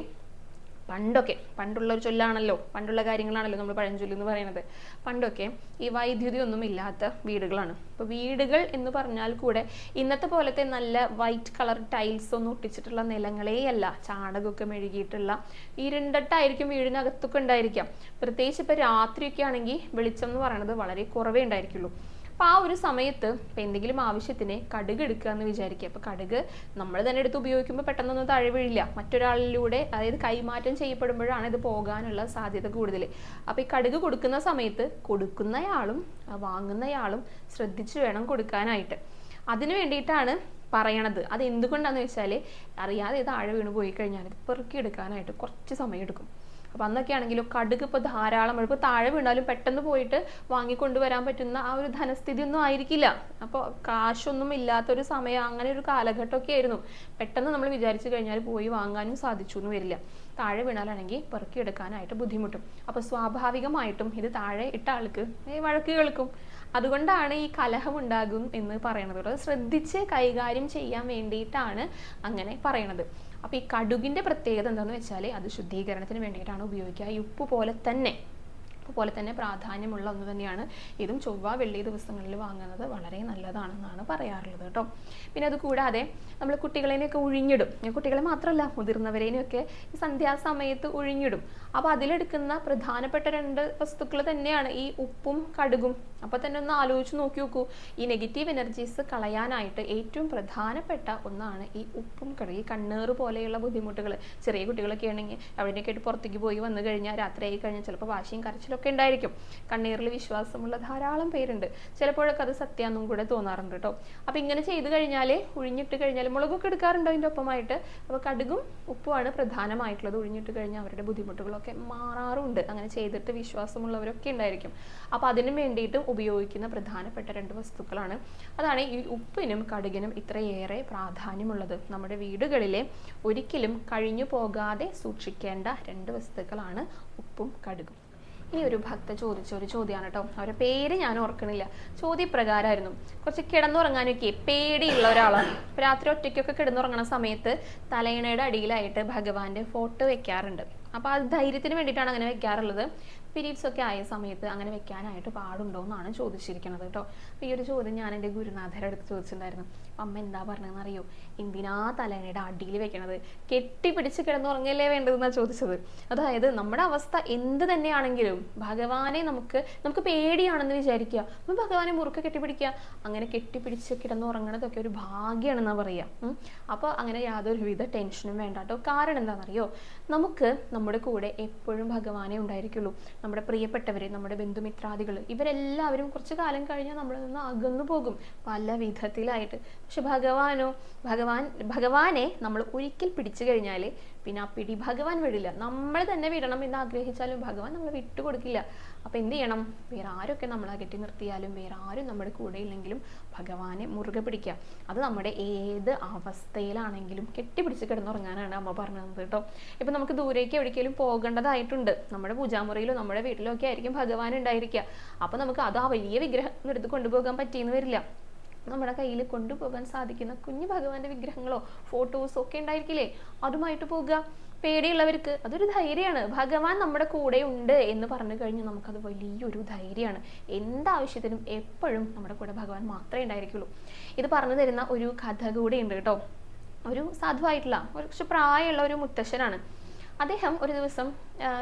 പണ്ടുള്ള ഒരു ചൊല്ലാണല്ലോ, പണ്ടുള്ള കാര്യങ്ങളാണല്ലോ നമ്മൾ പഴഞ്ചൊല്ല് എന്ന് പറയുന്നത്. പണ്ടൊക്കെ ഈ വൈദ്യുതി ഒന്നും ഇല്ലാത്ത വീടുകളാണ്. അപ്പോൾ വീടുകൾ എന്ന് പറഞ്ഞാൽ കൂടെ ഇന്നത്തെ പോലത്തെ നല്ല വൈറ്റ് കളർ ടൈൽസ് ഒന്നും ഒട്ടിച്ചിട്ടുള്ള നിലങ്ങളെയല്ല, ചാണകമൊക്കെ മെഴുകിയിട്ടുള്ള ഇരുണ്ടിട്ടായിരിക്കും വീടിനകത്തൊക്കെ ഉണ്ടായിരിക്കാം. പ്രത്യേകിച്ച് ഇപ്പോൾ രാത്രിയൊക്കെ ആണെങ്കിൽ വെളിച്ചം എന്ന് പറയുന്നത് വളരെ കുറവേ ഉണ്ടായിരിക്കുള്ളൂ. അപ്പോൾ ആ ഒരു സമയത്ത് ഇപ്പം എന്തെങ്കിലും ആവശ്യത്തിന് കടുക് എടുക്കുക എന്ന് വിചാരിക്കുക. അപ്പോൾ കടുക് നമ്മൾ തന്നെ എടുത്ത് ഉപയോഗിക്കുമ്പോൾ പെട്ടെന്നൊന്നും താഴെ വീഴില്ല, മറ്റൊരാളിലൂടെ, അതായത് കൈമാറ്റം ചെയ്യപ്പെടുമ്പോഴാണ് ഇത് പോകാനുള്ള സാധ്യത കൂടുതൽ. അപ്പോൾ ഈ കടുക് കൊടുക്കുന്ന സമയത്ത് കൊടുക്കുന്നയാളും വാങ്ങുന്നയാളും ശ്രദ്ധിച്ചു വേണം കൊടുക്കാനായിട്ട്. അതിന് വേണ്ടിയിട്ടാണ് പറയണത്. അത് എന്തുകൊണ്ടാണെന്ന് വെച്ചാൽ, അറിയാതെ താഴെ വീണ് പോയി കഴിഞ്ഞാൽ ഇത് പെറുക്കിയെടുക്കാനായിട്ട് കുറച്ച് സമയം എടുക്കും. അപ്പോൾ അന്നൊക്കെ ആണെങ്കിലും കടുക് ഇപ്പോൾ ധാരാളം, ഇപ്പോൾ താഴെ വീണാലും പെട്ടെന്ന് പോയിട്ട് വാങ്ങിക്കൊണ്ടുവരാൻ പറ്റുന്ന ആ ഒരു ധനസ്ഥിതി ഒന്നും ആയിരിക്കില്ല. അപ്പോൾ കാശൊന്നും ഇല്ലാത്തൊരു സമയം, അങ്ങനെ ഒരു കാലഘട്ടമൊക്കെ ആയിരുന്നു. പെട്ടെന്ന് നമ്മൾ വിചാരിച്ചു കഴിഞ്ഞാൽ പോയി വാങ്ങാനും സാധിച്ചു എന്ന് വരില്ല. താഴെ വീണാലാണെങ്കിൽ പെറുക്കിയെടുക്കാനായിട്ട് ബുദ്ധിമുട്ടും. അപ്പോൾ സ്വാഭാവികമായിട്ടും ഇത് താഴെ ഇട്ട ആൾക്ക് വഴക്ക് കേൾക്കും. അതുകൊണ്ടാണ് ഈ കലഹം ഉണ്ടാകും എന്ന് പറയണത്. ശ്രദ്ധിച്ച് കൈകാര്യം ചെയ്യാൻ വേണ്ടിയിട്ടാണ് അങ്ങനെ പറയണത്. അപ്പോൾ ഈ കടുകിൻ്റെ പ്രത്യേകത എന്താണെന്ന് വെച്ചാൽ, അത് ശുദ്ധീകരണത്തിന് വേണ്ടിയിട്ടാണ് ഉപയോഗിക്കുക. ഈ ഉപ്പ് പോലെ തന്നെ പ്രാധാന്യമുള്ള ഒന്ന് തന്നെയാണ് ഇതും. ചൊവ്വ വെള്ളി ദിവസങ്ങളിൽ വാങ്ങുന്നത് വളരെ നല്ലതാണെന്നാണ് പറയാറുള്ളത് കേട്ടോ. പിന്നെ അത് കൂടാതെ നമ്മൾ കുട്ടികളെയൊക്കെ ഉഴിഞ്ഞിടും. കുട്ടികളെ മാത്രമല്ല, മുതിർന്നവരെയൊക്കെ ഈ സന്ധ്യാസമയത്ത് ഉഴിഞ്ഞിടും. അപ്പോൾ അതിലെടുക്കുന്ന പ്രധാനപ്പെട്ട 2 വസ്തുക്കൾ തന്നെയാണ് ഈ ഉപ്പും കടുകും. അപ്പോൾ തന്നെ ഒന്ന് ആലോചിച്ച് നോക്കൂ, ഈ നെഗറ്റീവ് എനർജീസ് കളയാനായിട്ട് ഏറ്റവും പ്രധാനപ്പെട്ട ഒന്നാണ് ഈ ഉപ്പും കടുകും. ഈ കണ്ണേറ് പോലെയുള്ള ബുദ്ധിമുട്ടുകൾ ചെറിയ കുട്ടികളൊക്കെ ആണെങ്കിൽ അവിടെയൊക്കെ ആയിട്ട് പുറത്തേക്ക് പോയി വന്നു കഴിഞ്ഞാൽ രാത്രിയായി കഴിഞ്ഞാൽ ചിലപ്പോൾ വാശിയും കരച്ചിലൊക്കെ ഉണ്ടായിരിക്കും. കണ്ണീറിൽ വിശ്വാസമുള്ള ധാരാളം പേരുണ്ട്. ചിലപ്പോഴൊക്കെ അത് സത്യാന്നും കൂടെ തോന്നാറുണ്ട് കേട്ടോ. അപ്പോൾ ഇങ്ങനെ ചെയ്ത് കഴിഞ്ഞാൽ, ഉഴിഞ്ഞിട്ട് കഴിഞ്ഞാൽ, മുളകൊക്കെ എടുക്കാറുണ്ടോ അതിൻ്റെ ഒപ്പമായിട്ട്. അപ്പോൾ കടുകും ഉപ്പുമാണ് പ്രധാനമായിട്ടുള്ളത്. ഉഴിഞ്ഞിട്ട് കഴിഞ്ഞാൽ അവരുടെ ബുദ്ധിമുട്ടുകളൊക്കെ മാറാറുണ്ട്. അങ്ങനെ ചെയ്തിട്ട് വിശ്വാസമുള്ളവരൊക്കെ ഉണ്ടായിരിക്കും. അപ്പോൾ അതിനു വേണ്ടിയിട്ട് ഉപയോഗിക്കുന്ന പ്രധാനപ്പെട്ട 2 വസ്തുക്കളാണ്. അതാണ് ഈ ഉപ്പിനും കടുകിനും ഇത്രയേറെ പ്രാധാന്യമുള്ളത്. നമ്മുടെ വീടുകളിലെ ഒരിക്കലും കഴിഞ്ഞു പോകാതെ സൂക്ഷിക്കേണ്ട 2 വസ്തുക്കളാണ് ഉപ്പും കടുകും. ഇനി ഒരു ഭക്ത ചോദിച്ച ഒരു ചോദ്യമാണ് കേട്ടോ. അവരുടെ പേര് ഞാൻ ഓർക്കണില്ല. ചോദ്യപ്രകാരമായിരുന്നു, കുറച്ച് കിടന്നുറങ്ങാനൊക്കെ പേടിയുള്ള ഒരാളാണ്. രാത്രി ഒറ്റയ്ക്കൊക്കെ കിടന്നുറങ്ങുന്ന സമയത്ത് തലയിണയുടെ അടിയിലായിട്ട് ഭഗവാന്റെ ഫോട്ടോ വെക്കാറുണ്ട്. അപ്പോൾ അത് ധൈര്യത്തിന് വേണ്ടിയിട്ടാണ് അങ്ങനെ വെക്കാറുള്ളത്. പീരീഡ്സ് ഒക്കെ ആയ സമയത്ത് അങ്ങനെ വെക്കാനായിട്ട് പാടുണ്ടോ എന്നാണ് ചോദിച്ചിരിക്കുന്നത് കേട്ടോ. അപ്പോൾ ഈ ഒരു ചോദ്യം ഞാൻ എൻ്റെ ഗുരുനാഥരുടെ അടുത്ത് ചോദിച്ചിട്ടുണ്ടായിരുന്നു. അമ്മ എന്താ പറഞ്ഞതെന്ന് അറിയോ? എന്തിനാ തലേണയുടെ അടിയിൽ വെക്കണത്? കെട്ടിപ്പിടിച്ച് കിടന്നുറങ്ങല്ലേ വേണ്ടതെന്നാണ് ചോദിച്ചത്. അതായത് നമ്മുടെ അവസ്ഥ എന്ത് തന്നെയാണെങ്കിലും ഭഗവാനെ നമുക്ക് പേടിയാണെന്ന് വിചാരിക്കുക, അപ്പം ഭഗവാനെ മുറുക്കെ കെട്ടിപ്പിടിക്കുക. അങ്ങനെ കെട്ടിപ്പിടിച്ച് കിടന്നുറങ്ങണതൊക്കെ ഒരു ഭാഗ്യമാണെന്നാണ് പറയുക. അപ്പോൾ അങ്ങനെ യാതൊരുവിധ ടെൻഷനും വേണ്ട കേട്ടോ. കാരണം എന്താണെന്നറിയോ? നമുക്ക് നമ്മുടെ കൂടെ എപ്പോഴും ഭഗവാനെ ഉണ്ടായിരിക്കുള്ളൂ. നമ്മുടെ പ്രിയപ്പെട്ടവർ, നമ്മുടെ ബന്ധുമിത്രാദികൾ, ഇവരെല്ലാവരും കുറച്ച് കാലം കഴിഞ്ഞാൽ നമ്മളിൽ നിന്ന് അകന്നു പോകും പല വിധത്തിലായിട്ട്. പക്ഷെ ഭഗവാനെ നമ്മൾ ഒരിക്കൽ പിടിച്ചു കഴിഞ്ഞാൽ പിന്നെ ആ പിടി ഭഗവാൻ വിടില്ല. നമ്മൾ തന്നെ വിടണം എന്ന് ആഗ്രഹിച്ചാലും ഭഗവാൻ നമ്മൾ വിട്ടുകൊടുക്കില്ല. അപ്പം എന്ത് ചെയ്യണം? വേറെ ആരൊക്കെ നമ്മളെ അകറ്റി നിർത്തിയാലും, വേറെ ആരും നമ്മുടെ കൂടെ ഇല്ലെങ്കിലും ഭഗവാനെ മുറുകെ പിടിക്കുക. അത് നമ്മുടെ ഏത് അവസ്ഥയിലാണെങ്കിലും കെട്ടിപ്പിടിച്ച് കിടന്നുറങ്ങാനാണ് അമ്മ പറഞ്ഞത് കേട്ടോ. ഇപ്പം നമുക്ക് ദൂരേക്ക് എവിടേക്കെങ്കിലും പോകേണ്ടതായിട്ടുണ്ട്, നമ്മുടെ പൂജാമുറിയിലോ നമ്മുടെ വീട്ടിലോ ഒക്കെ ആയിരിക്കും ഭഗവാൻ ഉണ്ടായിരിക്കുക. അപ്പം നമുക്ക് അത് ആ വലിയ വിഗ്രഹം എടുത്ത് കൊണ്ടുപോകാൻ പറ്റിയെന്ന് വരില്ല. നമ്മുടെ കയ്യിൽ കൊണ്ടുപോകാൻ സാധിക്കുന്ന കുഞ്ഞു ഭഗവാന്റെ വിഗ്രഹങ്ങളോ ഫോട്ടോസോ ഒക്കെ ഉണ്ടായിരിക്കില്ലേ, അതുമായിട്ട് പോകുക. പേടിയുള്ളവർക്ക് അതൊരു ധൈര്യമാണ്. ഭഗവാൻ നമ്മുടെ കൂടെ ഉണ്ട് എന്ന് പറഞ്ഞു കഴിഞ്ഞാൽ നമുക്കത് വലിയൊരു ധൈര്യമാണ്. എന്താവശ്യത്തിനും എപ്പോഴും നമ്മുടെ കൂടെ ഭഗവാൻ മാത്രമേ ഉണ്ടായിരിക്കുള്ളൂ. ഇത് പറഞ്ഞു തരുന്ന ഒരു കഥ കൂടെ ഉണ്ട് കേട്ടോ. ഒരു സാധുവായിട്ടുള്ള കുറച്ച് പ്രായമുള്ള ഒരു മുത്തശ്ശനാണ്. അദ്ദേഹം ഒരു ദിവസം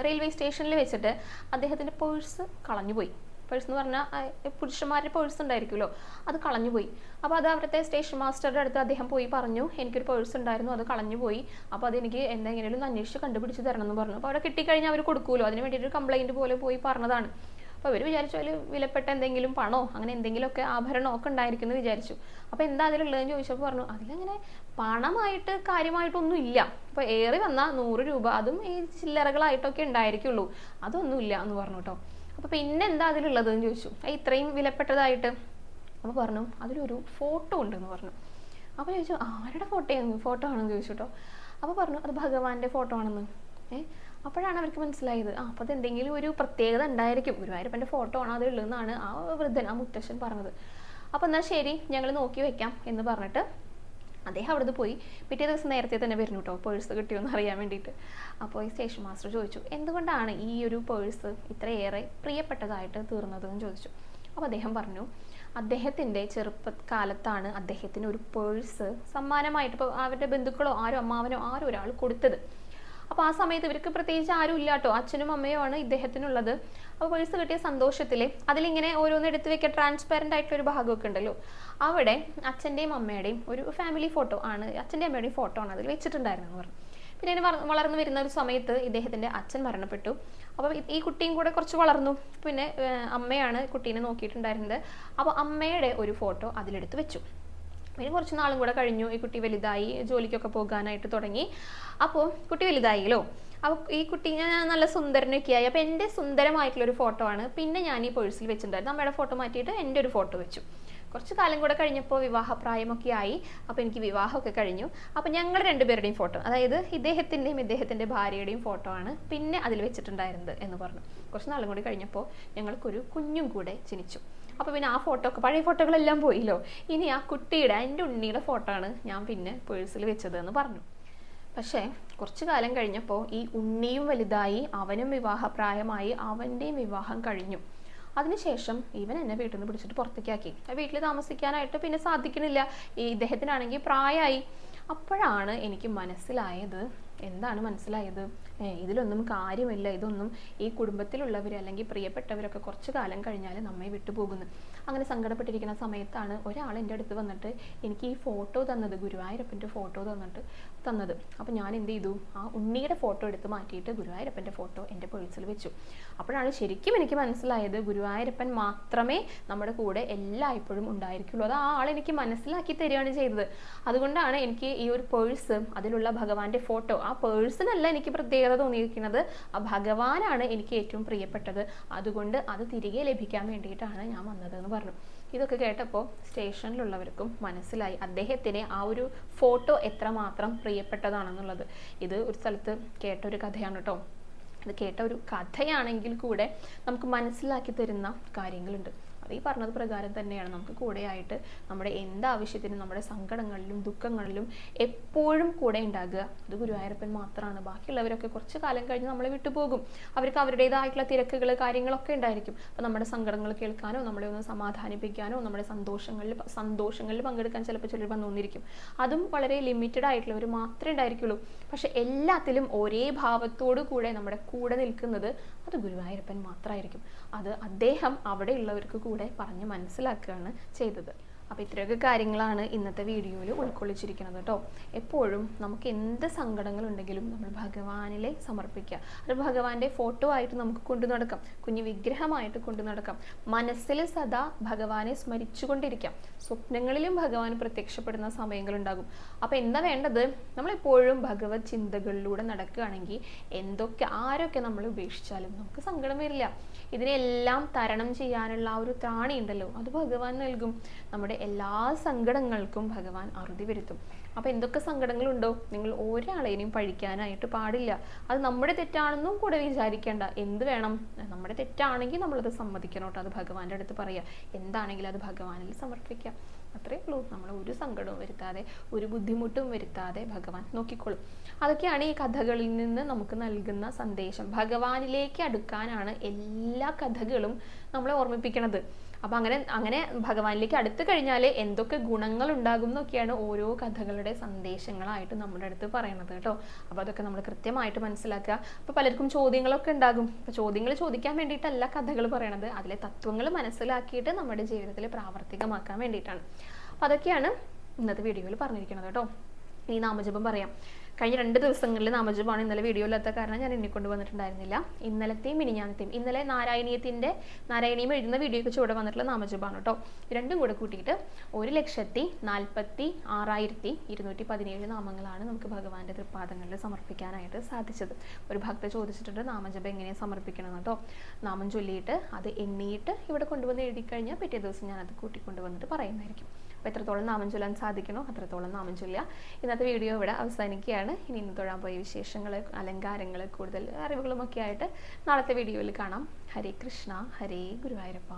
റെയിൽവേ സ്റ്റേഷനിൽ വെച്ചിട്ട് അദ്ദേഹത്തിൻ്റെ പേഴ്സ് കളഞ്ഞുപോയി. പേഴ്സ് എന്ന് പറഞ്ഞാൽ പുരുഷന്മാരുടെ പേഴ്സ് ഉണ്ടായിരിക്കുമല്ലോ, അത് കളഞ്ഞുപോയി. അപ്പോൾ അത് അവിടുത്തെ സ്റ്റേഷൻ മാസ്റ്ററുടെ അടുത്ത് അദ്ദേഹം പോയി പറഞ്ഞു, എനിക്കൊരു പേഴ്സ് ഉണ്ടായിരുന്നു, അത് കളഞ്ഞുപോയി, അപ്പോൾ അതെനിക്ക് എന്തെങ്കിലും ഒന്ന് അന്വേഷിച്ച് കണ്ടുപിടിച്ച് തരണം എന്ന് പറഞ്ഞു. അപ്പോൾ അവിടെ കിട്ടിക്കഴിഞ്ഞാൽ അവർ കൊടുക്കുമല്ലോ, അതിന് വേണ്ടിയിട്ട് കംപ്ലൈൻറ്റ് പോലെ പോയി പറഞ്ഞതാണ്. അപ്പോൾ അവർ വിചാരിച്ചു അതിൽ വിലപ്പെട്ട എന്തെങ്കിലും പണോ അങ്ങനെ എന്തെങ്കിലുമൊക്കെ ആഭരണമോ ഒക്കെ ഉണ്ടായിരിക്കും എന്ന് വിചാരിച്ചു. അപ്പോൾ എന്താ അതിലുള്ളതെന്ന് ചോദിച്ചപ്പോൾ പറഞ്ഞു, അതിലങ്ങനെ പണമായിട്ട് കാര്യമായിട്ടൊന്നും ഇല്ല, അപ്പോൾ ഏറി വന്നാൽ 100 രൂപ, അതും ഈ ചില്ലറകളായിട്ടൊക്കെ ഉണ്ടായിരിക്കുള്ളൂ, അതൊന്നുമില്ല എന്ന് പറഞ്ഞു കേട്ടോ. അപ്പോൾ പിന്നെ എന്താ അതിലുള്ളതെന്ന് ചോദിച്ചു, ഇത്രയും വിലപ്പെട്ടതായിട്ട്. അപ്പോൾ പറഞ്ഞു അതിലൊരു ഫോട്ടോ ഉണ്ടെന്ന് പറഞ്ഞു. അപ്പോൾ ചോദിച്ചു ആരുടെ ഫോട്ടോ ആണെന്ന് ചോദിച്ചു കേട്ടോ. അപ്പോൾ പറഞ്ഞു അത് ഭഗവാന്റെ ഫോട്ടോ ആണെന്ന്. അപ്പോഴാണ് അവർക്ക് മനസ്സിലായത്, അപ്പോൾ അതെന്തെങ്കിലും ഒരു പ്രത്യേകത ഉണ്ടായിരിക്കും, ഗുരുവായൂരപ്പൻ്റെ ഫോട്ടോ ആണ് അതിലുള്ളതെന്നാണ് ആ വൃദ്ധൻ, ആ മുത്തശ്ശൻ പറഞ്ഞത്. അപ്പോൾ എന്നാൽ ശരി ഞങ്ങൾ നോക്കി വെക്കാം എന്ന് പറഞ്ഞിട്ട് അദ്ദേഹം അവിടുന്ന് പോയി. പിറ്റേ ദിവസം നേരത്തെ തന്നെ വരുന്നു കേട്ടോ, പേഴ്സ് കിട്ടിയോന്ന് അറിയാൻ വേണ്ടിയിട്ട്. അപ്പോൾ ഈ സ്റ്റേഷൻ മാസ്റ്റർ ചോദിച്ചു എന്തുകൊണ്ടാണ് ഈ ഒരു പേഴ്സ് ഇത്രയേറെ പ്രിയപ്പെട്ടതായിട്ട് തീർന്നതെന്ന് ചോദിച്ചു. അപ്പോൾ അദ്ദേഹം പറഞ്ഞു അദ്ദേഹത്തിൻ്റെ ചെറുപ്പകാലത്താണ് അദ്ദേഹത്തിന് ഒരു പേഴ്സ് സമ്മാനമായിട്ട്, ഇപ്പോൾ അവരുടെ ബന്ധുക്കളോ ആരോ അമ്മാവനോ ആരോ ഒരാൾ കൊടുത്തത്. അപ്പോൾ ആ സമയത്ത് ഇവർക്ക് പ്രത്യേകിച്ച് ആരും ഇല്ല കേട്ടോ, അച്ഛനും അമ്മയോ ആണ് ഇദ്ദേഹത്തിനുള്ളത്. അപ്പോൾ പേഴ്സ് കിട്ടിയ സന്തോഷത്തിൽ അതിലിങ്ങനെ ഓരോന്ന് എടുത്ത് വെക്കുക, ട്രാൻസ്പെറൻ്റ് ആയിട്ടൊരു ഭാഗമൊക്കെ ഉണ്ടല്ലോ, അവിടെ അച്ഛൻ്റെയും അമ്മയുടെയും ഒരു ഫാമിലി ഫോട്ടോ ആണ്, അച്ഛൻ്റെയും അമ്മയുടെയും ഫോട്ടോ ആണ് അതിൽ വെച്ചിട്ടുണ്ടായിരുന്നെന്ന് പറഞ്ഞു. പിന്നെ അതിന് വളർന്നു വരുന്ന ഒരു സമയത്ത് ഇദ്ദേഹത്തിൻ്റെ അച്ഛൻ മരണപ്പെട്ടു. അപ്പോൾ ഈ കുട്ടിയും കൂടെ കുറച്ച് വളർന്നു. പിന്നെ അമ്മയാണ് കുട്ടീനെ നോക്കിയിട്ടുണ്ടായിരുന്നത്. അപ്പോൾ അമ്മയുടെ ഒരു ഫോട്ടോ അതിലെടുത്ത് വെച്ചു. പിന്നെ കുറച്ച് നാളും കൂടെ കഴിഞ്ഞു, ഈ കുട്ടി വലുതായി, ജോലിക്കൊക്കെ പോകാനായിട്ട് തുടങ്ങി. അപ്പോൾ കുട്ടി വലുതായില്ലോ, അപ്പോൾ ഈ കുട്ടി ഞാൻ നല്ല സുന്ദരനൊക്കെ ആയി. അപ്പോൾ എൻ്റെ സുന്ദരമായിട്ടുള്ളൊരു ഫോട്ടോ ആണ് പിന്നെ ഞാൻ ഈ പേഴ്സിൽ വെച്ചിട്ടുണ്ടായിരുന്നു. അമ്മയുടെ ഫോട്ടോ മാറ്റിയിട്ട് എൻ്റെ ഒരു ഫോട്ടോ വെച്ചു. കുറച്ച് കാലം കൂടെ കഴിഞ്ഞപ്പോൾ വിവാഹപ്രായമൊക്കെ ആയി. അപ്പോൾ എനിക്ക് വിവാഹമൊക്കെ കഴിഞ്ഞു. അപ്പോൾ ഞങ്ങൾ രണ്ടുപേരുടെയും ഫോട്ടോ, അതായത് ഇദ്ദേഹത്തിൻ്റെയും ഇദ്ദേഹത്തിൻ്റെ ഭാര്യയുടെയും ഫോട്ടോ ആണ് പിന്നെ അതിൽ വെച്ചിട്ടുണ്ടായിരുന്നത് എന്ന് പറഞ്ഞു. കുറച്ച് നാളും കൂടി കഴിഞ്ഞപ്പോൾ ഞങ്ങൾക്കൊരു കുഞ്ഞും കൂടെ ജനിച്ചു. അപ്പോൾ പിന്നെ ആ ഫോട്ടോ ഒക്കെ, പഴയ ഫോട്ടോകളെല്ലാം പോയില്ലോ, ഇനി ആ കുട്ടിയുടെ, എൻ്റെ ഉണ്ണിയുടെ ഫോട്ടോ ആണ് ഞാൻ പിന്നെ പേഴ്സിൽ വെച്ചത് എന്ന് പറഞ്ഞു. പക്ഷേ കുറച്ച് കാലം കഴിഞ്ഞപ്പോൾ ഈ ഉണ്ണിയും വലുതായി, അവനും വിവാഹപ്രായമായി, അവൻ്റെയും വിവാഹം കഴിഞ്ഞു. അതിനുശേഷം ഇവൻ എന്നെ വീട്ടിൽ നിന്ന് പിടിച്ചിട്ട് പുറത്തേക്കാക്കി. വീട്ടിൽ താമസിക്കാനായിട്ട് പിന്നെ സാധിക്കണില്ല, ഈ ഇദ്ദേഹത്തിനാണെങ്കിൽ പ്രായമായി. അപ്പോഴാണ് എനിക്ക് മനസ്സിലായത്, എന്താണ് മനസ്സിലായത്, ഇതിലൊന്നും കാര്യമില്ല, ഇതൊന്നും ഈ കുടുംബത്തിലുള്ളവർ അല്ലെങ്കിൽ പ്രിയപ്പെട്ടവരൊക്കെ കുറച്ച് കാലം കഴിഞ്ഞാൽ നമ്മെ വിട്ടുപോകുന്നു. അങ്ങനെ സങ്കടപ്പെട്ടിരിക്കുന്ന സമയത്താണ് ഒരാൾ എൻ്റെ അടുത്ത് വന്നിട്ട് എനിക്ക് ഈ ഫോട്ടോ തന്നത്, ഗുരുവായൂരപ്പൻ്റെ ഫോട്ടോ തന്നത്. അപ്പോൾ ഞാൻ എന്ത് ചെയ്തു, ആ ഉണ്ണിയുടെ ഫോട്ടോ എടുത്ത് മാറ്റിയിട്ട് ഗുരുവായൂരപ്പൻ്റെ ഫോട്ടോ എൻ്റെ പേഴ്സിൽ വെച്ചു. അപ്പോഴാണ് ശരിക്കും എനിക്ക് മനസ്സിലായത്, ഗുരുവായൂരപ്പൻ മാത്രമേ നമ്മുടെ കൂടെ എല്ലായ്പ്പോഴും ഉണ്ടായിരിക്കുള്ളൂ. അത് ആ ആളെനിക്ക് മനസ്സിലാക്കി തരികയാണ് ചെയ്തത്. അതുകൊണ്ടാണ് എനിക്ക് ഈ ഒരു പേഴ്സ്, അതിലുള്ള ഭഗവാന്റെ ഫോട്ടോ, ആ പേഴ്സിനല്ല എനിക്ക് പ്രത്യേകത തോന്നിയിരിക്കുന്നത്, ആ ഭഗവാനാണ് എനിക്ക് ഏറ്റവും പ്രിയപ്പെട്ടത്. അതുകൊണ്ട് അത് തിരികെ ലഭിക്കാൻ വേണ്ടിയിട്ടാണ് ഞാൻ വന്നത് എന്ന് പറഞ്ഞു. ഇതൊക്കെ കേട്ടപ്പോൾ സ്റ്റേഷനിലുള്ളവർക്കും മനസ്സിലായി അദ്ദേഹത്തിന് ആ ഒരു ഫോട്ടോ എത്രമാത്രം പ്രിയപ്പെട്ടതാണെന്നുള്ളത്. ഇത് ഒരു സ്ഥലത്ത് കേട്ട ഒരു കഥയാണ് കേട്ടോ. ഇത് കേട്ട ഒരു കഥയാണെങ്കിൽ കൂടെ നമുക്ക് മനസ്സിലാക്കി തരുന്ന കാര്യങ്ങളുണ്ട്. അത് ഈ പറഞ്ഞത് പ്രകാരം തന്നെയാണ്. നമുക്ക് കൂടെയായിട്ട് നമ്മുടെ എന്താവശ്യത്തിനും നമ്മുടെ സങ്കടങ്ങളിലും ദുഃഖങ്ങളിലും എപ്പോഴും കൂടെ ഉണ്ടാകുക അത് ഗുരുവായൂരപ്പൻ മാത്രമാണ്. ബാക്കിയുള്ളവരൊക്കെ കുറച്ച് കാലം കഴിഞ്ഞ് നമ്മളെ വിട്ടുപോകും. അവർക്ക് അവരുടേതായിട്ടുള്ള തിരക്കുകൾ കാര്യങ്ങളൊക്കെ ഉണ്ടായിരിക്കും. അപ്പോൾ നമ്മുടെ സങ്കടങ്ങൾ കേൾക്കാനോ നമ്മളെ ഒന്ന് സമാധാനിപ്പിക്കാനോ നമ്മുടെ സന്തോഷങ്ങളിൽ പങ്കെടുക്കാൻ ചിലപ്പോൾ ചിലർ വന്നുകൊണ്ടിരിക്കും. അതും വളരെ ലിമിറ്റഡ് ആയിട്ടുള്ളവർ മാത്രമേ ഉണ്ടായിരിക്കുള്ളൂ. പക്ഷെ എല്ലാത്തിലും ഒരേ ഭാവത്തോടു കൂടെ നമ്മുടെ കൂടെ നിൽക്കുന്നത് അത് ഗുരുവായൂരപ്പൻ മാത്രമായിരിക്കും. അത് അദ്ദേഹം അവിടെയുള്ളവർക്ക് കൂടെ പറഞ്ഞ് മനസ്സിലാക്കുകയാണ് ചെയ്തത്. അപ്പോൾ ഇത്രയൊക്കെ കാര്യങ്ങളാണ് ഇന്നത്തെ വീഡിയോയിൽ ഉൾക്കൊള്ളിച്ചിരിക്കുന്നത് കേട്ടോ. എപ്പോഴും നമുക്ക് എന്ത് സങ്കടങ്ങളുണ്ടെങ്കിലും നമ്മൾ ഭഗവാനിലെ സമർപ്പിക്കുക. അത് ഭഗവാന്റെ ഫോട്ടോ ആയിട്ട് നമുക്ക് കൊണ്ടു നടക്കാം, കുഞ്ഞു വിഗ്രഹമായിട്ട് കൊണ്ടു നടക്കാം. മനസ്സിൽ സദാ ഭഗവാനെ സ്മരിച്ചുകൊണ്ടിരിക്കാം. സ്വപ്നങ്ങളിലും ഭഗവാൻ പ്രത്യക്ഷപ്പെടുന്ന സമയങ്ങളുണ്ടാകും. അപ്പോൾ എന്താ വേണ്ടത്, നമ്മളെപ്പോഴും ഭഗവത് ചിന്തകളിലൂടെ നടക്കുകയാണെങ്കിൽ ആരൊക്കെ നമ്മൾ ഉപേക്ഷിച്ചാലും നമുക്ക് സങ്കടം വരില്ല. ഇതിനെല്ലാം തരണം ചെയ്യാനുള്ള ആ ഒരു ത്രാണി ഉണ്ടല്ലോ, അത് ഭഗവാൻ നൽകും. നമ്മുടെ എല്ലാ സങ്കടങ്ങൾക്കും ഭഗവാൻ അറുതി വരുത്തും. അപ്പോൾ എന്തൊക്കെ സങ്കടങ്ങളുണ്ടോ നിങ്ങൾ ഒരാളെയും പഴിക്കാനായിട്ട് പാടില്ല. അത് നമ്മുടെ തെറ്റാണെന്നും കൂടെ വിചാരിക്കേണ്ട. എന്ത് വേണം, നമ്മുടെ തെറ്റാണെങ്കിൽ നമ്മളത് സമ്മതിക്കണം കേട്ടോ. അത് ഭഗവാന്റെ അടുത്ത് പറയുക, എന്താണെങ്കിലും അത് ഭഗവാനിൽ സമർപ്പിക്കുക. അത്രേ ഉള്ളൂ. നമ്മൾ ഒരു സങ്കടവും വരുത്താതെ ഒരു ബുദ്ധിമുട്ടും വരുത്താതെ ഭഗവാൻ നോക്കിക്കോളും. അതൊക്കെയാണ് ഈ കഥകളിൽ നിന്ന് നമുക്ക് നൽകുന്ന സന്ദേശം. ഭഗവാനിലേക്ക് അടുക്കാനാണ് എല്ലാ കഥകളും നമ്മളെ ഓർമ്മിപ്പിക്കുന്നത്. അപ്പോൾ അങ്ങനെ അങ്ങനെ ഭഗവാനിലേക്ക് അടുത്ത് കഴിഞ്ഞാൽ എന്തൊക്കെ ഗുണങ്ങൾ ഉണ്ടാകും എന്നൊക്കെയാണ് ഓരോ കഥകളുടെ സന്ദേശങ്ങളായിട്ട് നമ്മുടെ അടുത്ത് പറയണത് കേട്ടോ. അപ്പോൾ അതൊക്കെ നമ്മൾ കൃത്യമായിട്ട് മനസ്സിലാക്കുക. അപ്പോൾ പലർക്കും ചോദ്യങ്ങളൊക്കെ ഉണ്ടാകും. അപ്പോൾ ചോദ്യങ്ങൾ ചോദിക്കാൻ വേണ്ടിയിട്ടല്ല കഥകൾ പറയണത്, അതിലെ തത്വങ്ങൾ മനസ്സിലാക്കിയിട്ട് നമ്മുടെ ജീവിതത്തിൽ പ്രാവർത്തികമാക്കാൻ വേണ്ടിയിട്ടാണ്. അപ്പോൾ അതൊക്കെയാണ് ഇന്നത്തെ വീഡിയോയിൽ പറഞ്ഞിരിക്കുന്നത് കേട്ടോ. ഈ നാമജപം പറയാം. കഴിഞ്ഞ 2 ദിവസങ്ങളിൽ നാമജപമാണ്. ഇന്നലെ വീഡിയോ ഇല്ലാത്ത കാരണം ഞാൻ എണ്ണിക്കൊണ്ട് വന്നിട്ടുണ്ടായിരുന്നില്ല. ഇന്നലത്തെയും മിനിഞ്ഞാന്നത്തെയും, ഇന്നലെ നാരായണീയം എഴുതുന്ന വീഡിയോയ്ക്ക് ചുവടെ വന്നിട്ടുള്ള നാമജപമാണ് കേട്ടോ. രണ്ടും കൂടെ കൂട്ടിയിട്ട് 1,46,217 നാമങ്ങളാണ് നമുക്ക് ഭഗവാന്റെ തൃപ്പാദങ്ങളിൽ സമർപ്പിക്കാനായിട്ട് സാധിച്ചത്. ഒരു ഭക്ത ചോദിച്ചിട്ടുണ്ട് നാമജപം എങ്ങനെയാണ് സമർപ്പിക്കണം കേട്ടോ. നാമം ചൊല്ലിയിട്ട് അത് എണ്ണിയിട്ട് ഇവിടെ കൊണ്ടുവന്ന് എഴുതി കഴിഞ്ഞാൽ പിറ്റേ ദിവസം ഞാനത് കൂട്ടിക്കൊണ്ടുവന്നിട്ട് പറയുന്നതായിരിക്കും. അപ്പോൾ എത്രത്തോളം നാമം ചൊല്ലാൻ സാധിക്കണോ അത്രത്തോളം നാമം ചൊല്ലുക. ഇന്നത്തെ വീഡിയോ ഇവിടെ അവസാനിക്കുകയാണ്. ഇനി ഇന്ന് തൊഴാൻ പോയ വിശേഷങ്ങൾ, അലങ്കാരങ്ങൾ, കൂടുതൽ അറിവുകളുമൊക്കെ ആയിട്ട് നാളത്തെ വീഡിയോയിൽ കാണാം. ഹരേ കൃഷ്ണ, ഹരേ ഗുരുവായൂരപ്പ.